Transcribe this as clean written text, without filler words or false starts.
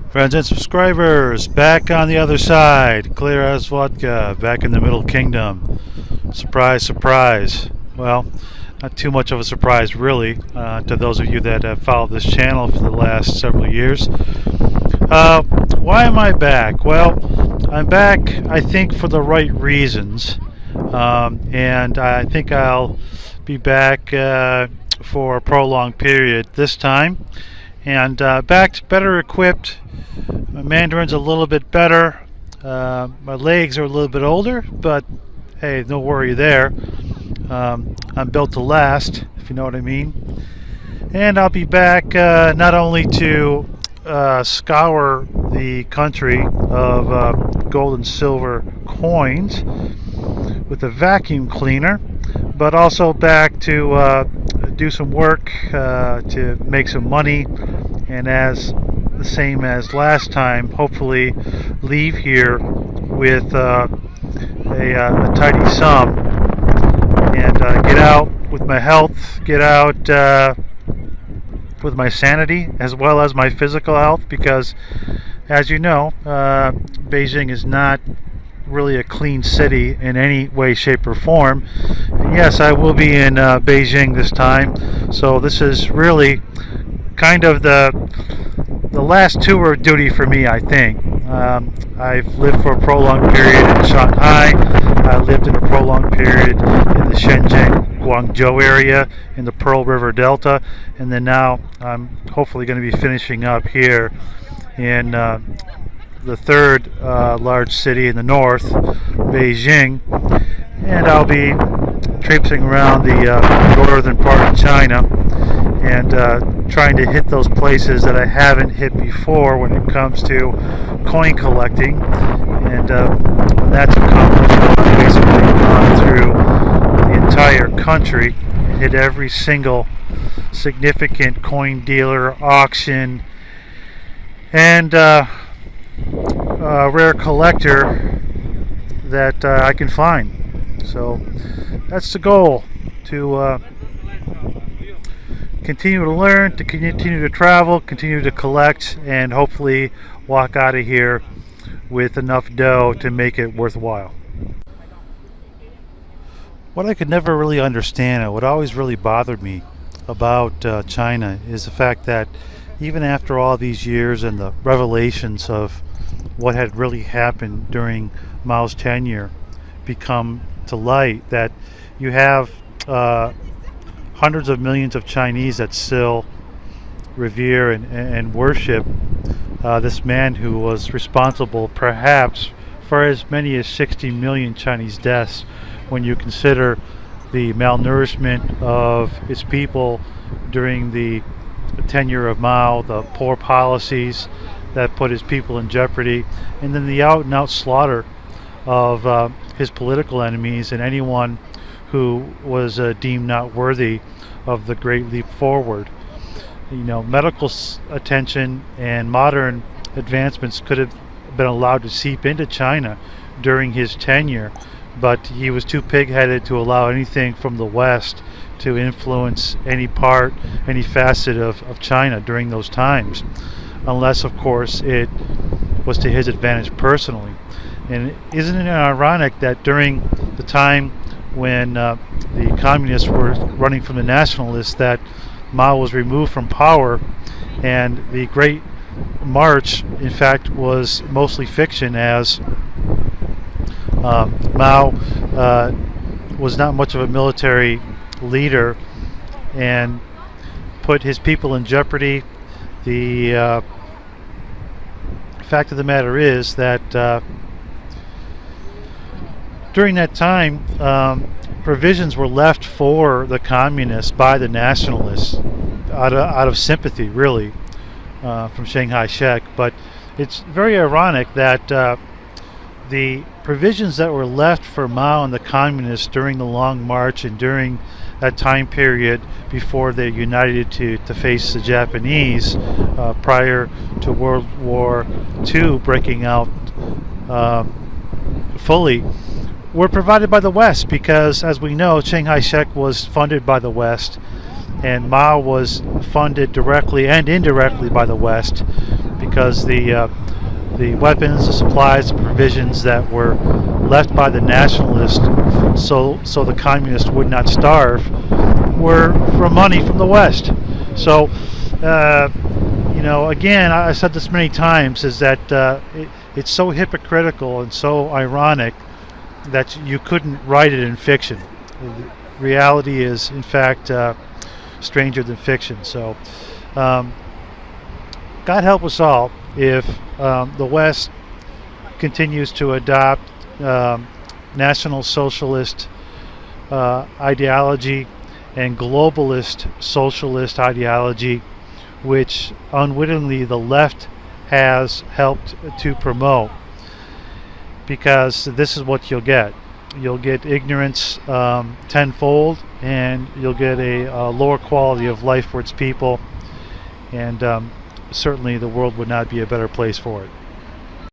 Friends and subscribers, back on the other side. Clearasvodka, back in the Middle Kingdom. Surprise, surprise. Well, not too much of a surprise, really, to those of you that have followed this channel for the last several years. Why am I back? Well, I'm back, I think, for the right reasons. And I think I'll be back for a prolonged period this time. And back better equipped. My Mandarin's a little bit better. My legs are a little bit older, but hey, no worry there. I'm built to last, if you know what I mean. And I'll be back not only to scour the country of gold and silver coins with a vacuum cleaner, but also back to do some work to make some money, and as the same as last time, hopefully leave here with a tidy sum and get out with my health, get out with my sanity as well as my physical health, because as you know, Beijing is not really a clean city in any way, shape, or form. And yes, I will be in Beijing this time, so this is really kind of the last tour of duty for me, I think. I've lived for a prolonged period in Shanghai. I lived in a prolonged period in the Shenzhen, Guangzhou area in the Pearl River Delta, and then now I'm hopefully going to be finishing up here in the third large city in the north, Beijing, and I'll be traipsing around the northern part of China and trying to hit those places that I haven't hit before when it comes to coin collecting. And when that's accomplished, I'll basically gone through the entire country and hit every single significant coin dealer, auction, and rare collector that I can find. So that's the goal, to continue to learn, to continue to travel, continue to collect, and hopefully walk out of here with enough dough to make it worthwhile. What I could never really understand, and what always really bothered me about China, is the fact that even after all these years and the revelations of what had really happened during Mao's tenure become to light, that you have hundreds of millions of Chinese that still revere and worship this man who was responsible perhaps for as many as 60 million Chinese deaths, when you consider the malnourishment of his people during the tenure of Mao, the poor policies that put his people in jeopardy, and then the out and out slaughter of his political enemies and anyone who was deemed not worthy of the great leap forward. You know, medical attention and modern advancements could have been allowed to seep into China during his tenure, but he was too pig-headed to allow anything from the West to influence any part, any facet of China during those times, unless, of course, it was to his advantage personally. And isn't it ironic that during the time when the communists were running from the nationalists, that Mao was removed from power, and the Great March, in fact, was mostly fiction, as Mao was not much of a military leader and put his people in jeopardy. The fact of the matter is that during that time, provisions were left for the communists by the nationalists out of sympathy, really, from Shanghai Shek. But it's very ironic that the provisions that were left for Mao and the communists during the Long March and during that time period before they united to face the Japanese prior to World War II breaking out fully, were provided by the West, because, as we know, Chiang Kai-shek was funded by the West, and Mao was funded directly and indirectly by the West. because the weapons, the supplies, the provisions that were left by the nationalists, so the communists would not starve, were from money from the West. So, again, I said this many times, is that it's so hypocritical and so ironic that you couldn't write it in fiction. Reality is, in fact, stranger than fiction. So, God help us all if the West continues to adopt National Socialist ideology and globalist socialist ideology, which unwittingly the left has helped to promote. Because this is what you'll get. You'll get ignorance tenfold, and you'll get a lower quality of life for its people, and certainly the world would not be a better place for it.